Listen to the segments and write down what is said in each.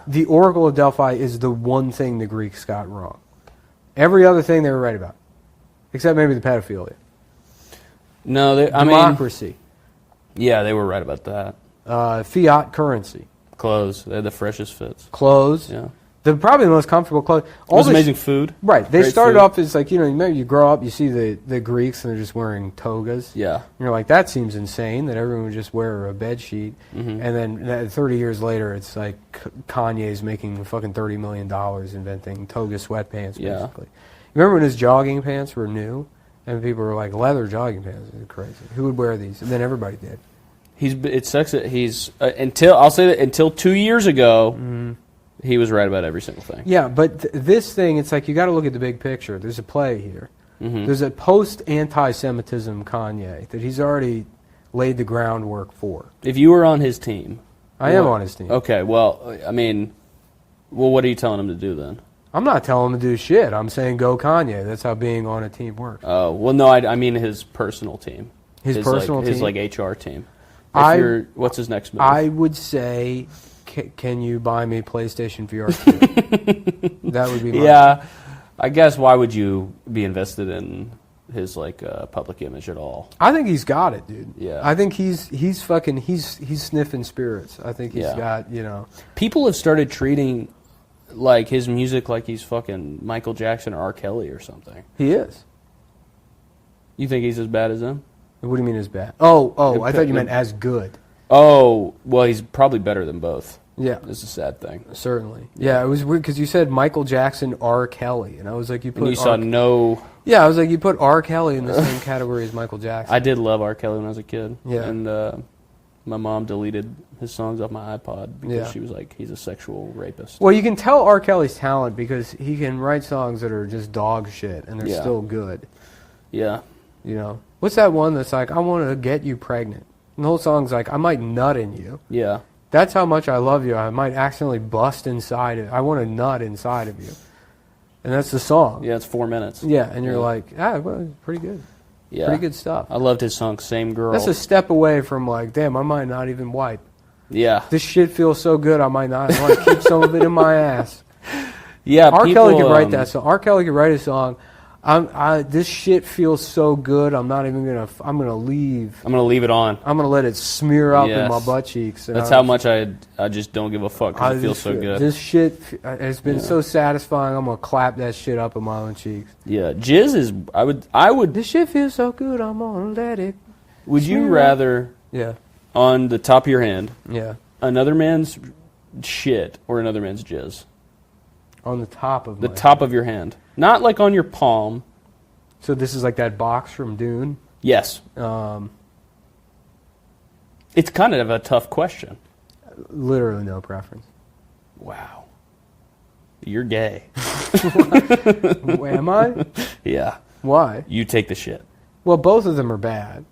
The Oracle of Delphi is the one thing the Greeks got wrong. Every other thing they were right about. Except maybe the pedophilia. No, democracy. Yeah, they were right about that. Fiat currency. Clothes. They had the freshest fits. Clothes. Yeah. Probably the most comfortable clothes. It was amazing food. Right. They Great started food. off as like, you grow up, you see the Greeks and they're just wearing togas. Yeah. And you're like, that seems insane that everyone would just wear a bed sheet. And then 30 years later, it's like Kanye's making fucking $30 million inventing toga sweatpants, basically. Yeah. Remember when his jogging pants were new? And people were like, leather jogging pants is crazy. Who would wear these? And then everybody did. It sucks that he's until 2 years ago, he was right about every single thing. Yeah, but this thing, it's like you got to look at the big picture. There's a play here. There's a post-anti-Semitism Kanye that he's already laid the groundwork for. If you were on his team, I am on his team. Okay, well, what are you telling him to do then? I'm not telling him to do shit. I'm saying go Kanye. That's how being on a team works. Oh, well, no, I mean his personal team. His personal team? His HR team. What's his next move? I would say, can you buy me PlayStation VR 2? That would be my Yeah, I guess why would you be invested in his public image at all? I think he's got it, dude. Yeah. I think he's sniffing spirits. I think he's got, People have started treating his music like he's fucking Michael Jackson or R. Kelly or something. He is. You think he's as bad as them? What do you mean as bad? Oh, I thought you meant as good. Oh, well, he's probably better than both. Yeah. It's a sad thing. Certainly. Yeah, it was weird because you said Michael Jackson, R. Kelly, and I was like, you put Yeah, I was like, you put R. Kelly in the same category as Michael Jackson. I did love R. Kelly when I was a kid. Yeah. And my mom deleted his songs off my iPod because she was like, he's a sexual rapist. Well, you can tell R. Kelly's talent because he can write songs that are just dog shit, and they're still good. Yeah. What's that one that's like, I want to get you pregnant? And the whole song's like, I might nut in you. Yeah. That's how much I love you. I might accidentally bust inside it. I want to nut inside of you. And that's the song. Yeah, it's 4 minutes. Yeah, and you're like, well, pretty good. Yeah. Pretty good stuff. I loved his song, Same Girl. That's a step away from like, damn, I might not even wipe. Yeah. This shit feels so good, I might not. I want to keep some of it in my ass. Yeah, R. Kelly could write that song. R. Kelly could write a song. This shit feels so good. I'm not even gonna. I'm gonna leave. I'm gonna leave it on. I'm gonna let it smear up in my butt cheeks. That's how much I just don't give a fuck because it feels so good. This shit has been so satisfying. I'm gonna clap that shit up in my own cheeks. Yeah, jizz is. I would. This shit feels so good. I'm gonna let it. Would you rather? Yeah. On the top of your hand. Yeah. Another man's shit or another man's jizz. On the top of the top of your hand, not like on your palm. So this is like that box from Dune. Yes. It's kind of a tough question. Literally no preference. Wow. You're gay. Am I? Yeah. Why? You take the shit. Well, both of them are bad.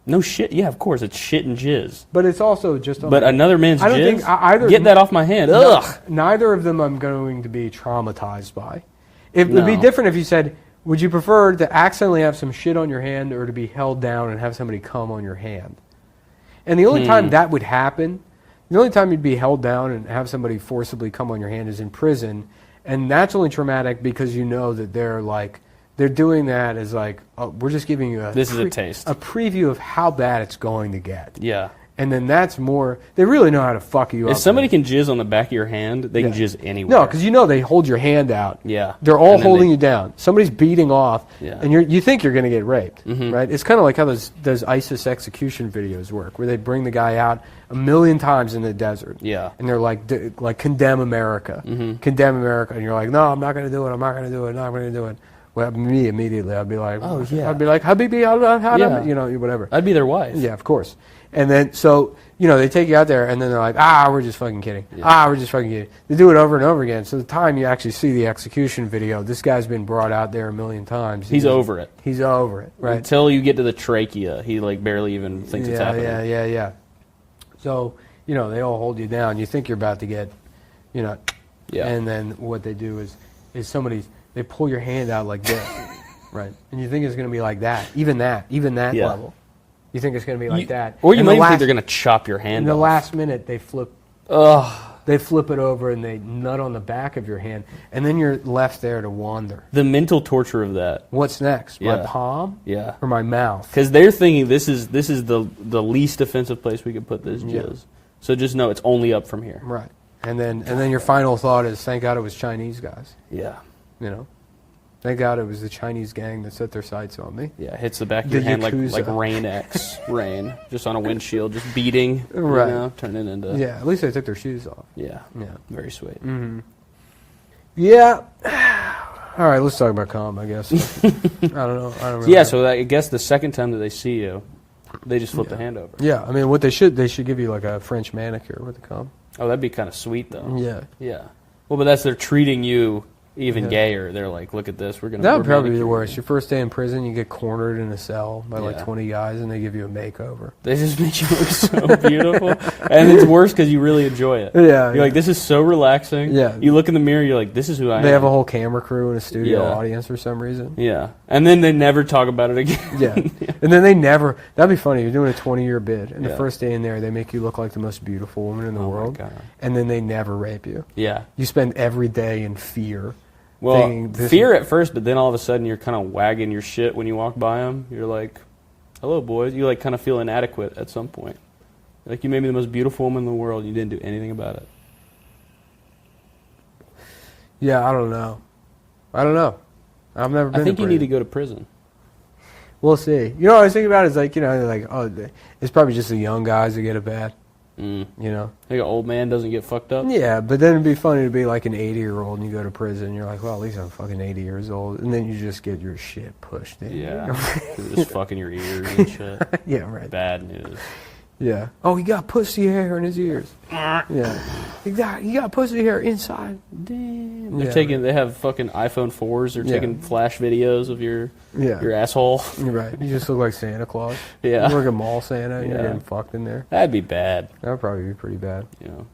No shit. Yeah, of course. It's shit and jizz. But it's also just... But another man's jizz? I don't think either... Get that off my hand. Ugh! Neither of them I'm going to be traumatized by. It would be different if you said, would you prefer to accidentally have some shit on your hand or to be held down and have somebody come on your hand? And the only time that would happen, the only time you'd be held down and have somebody forcibly come on your hand is in prison. And that's only traumatic because you know that they're doing that as like, we're just giving you this is a taste. A preview of how bad it's going to get. Yeah. And then that's more, they really know how to fuck you up. If somebody can jizz on the back of your hand, they can jizz anywhere. No, because they hold your hand out. Yeah. They're all holding you down. Somebody's beating off, yeah. And you think you're going to get raped, right? It's kind of like how those ISIS execution videos work, where they bring the guy out 1,000,000 times in the desert. Yeah. And they're like condemn America. Condemn America. And you're like, no, I'm not going to do it. I'm not going to do it. I'm not going to do it. Well, me immediately, I'd be like, oh, yeah. I'd be like, Habibi, whatever. I'd be their wife. Yeah, of course. And then, so, they take you out there, and then they're like, we're just fucking kidding. Yeah. We're just fucking kidding. They do it over and over again. So the time you actually see the execution video, this guy's been brought out there 1,000,000 times. He's over it. He's over it, right? Until you get to the trachea, he barely even thinks it's happening. Yeah. So, they all hold you down. You think you're about to get, Yeah. And then what they do is they pull your hand out like this, right? And you think it's going to be like that, even that level. You think it's going to be like that. Or you might think they're going to chop your hand off. In the last minute, they flip. Ugh. they flip it over and they nut on the back of your hand, and then you're left there to wander. The mental torture of that. What's next? Yeah. My palm? Yeah. Or my mouth? Because they're thinking this is the least offensive place we could put this jizz. So just know it's only up from here. Right. And then your final thought is, thank God it was Chinese guys. Yeah. You know? Thank God it was the Chinese gang that set their sights on me. Yeah, hits the back of your hand like Rain X. Rain. Just on a windshield, just beating. Right. You know, turning into... Yeah, at least they took their shoes off. Yeah. Yeah. Very sweet. Mm-hmm. Yeah. All right, let's talk about calm, I guess. I don't know. I don't really know. So I guess the second time that they see you, they just flip the hand over. Yeah, I mean, what they should give you like a French manicure with the calm. Oh, that'd be kind of sweet, though. Yeah. Yeah. Well, but they're treating you even gayer. They're like, look at this. That would probably be the worst. Your first day in prison, you get cornered in a cell by like Yeah. 20 guys, and they give you a makeover. They just make you look so beautiful. And it's worse because you really enjoy it. Yeah. You're like, this is so relaxing. Yeah. You look in the mirror, you're like, this is who I am. They have a whole camera crew and a studio Yeah. audience for some reason. Yeah. And then they never talk about it again. Yeah. And then that'd be funny. You're doing a 20-year bid, and the Yeah. first day in there, they make you look like the most beautiful woman in the Oh, my world. God. And then they never rape you. Yeah. You spend every day in fear. Well, fear at first, but then all of a sudden you're kind of wagging your shit when you walk by them. You're like, hello, boys. You like kind of feel inadequate at some point. Like you may be the most beautiful woman in the world and you didn't do anything about it. Yeah, I don't know. I've never been I think to you need to prison. go to prison. We'll see. You know what I was thinking about is like, they're like, oh, it's probably just the young guys that get it bad. You know? Like an old man doesn't get fucked up? Yeah, but then it'd be funny to be like an 80-year-old and you go to prison and you're like, well, at least I'm fucking 80 years old. And then you just get your shit pushed in. Yeah. 'Cause it's just fucking your ears and shit. Yeah, right. Bad news. Yeah. Oh, he got pussy hair in his ears. Yeah. He got pussy hair inside. Damn. Yeah. They have fucking iPhone 4s. They're taking flash videos of your asshole. You're right. You just look like Santa Claus. Yeah. You look like a mall Santa and you're Yeah. getting fucked in there. That'd be bad. That would probably be pretty bad. You know.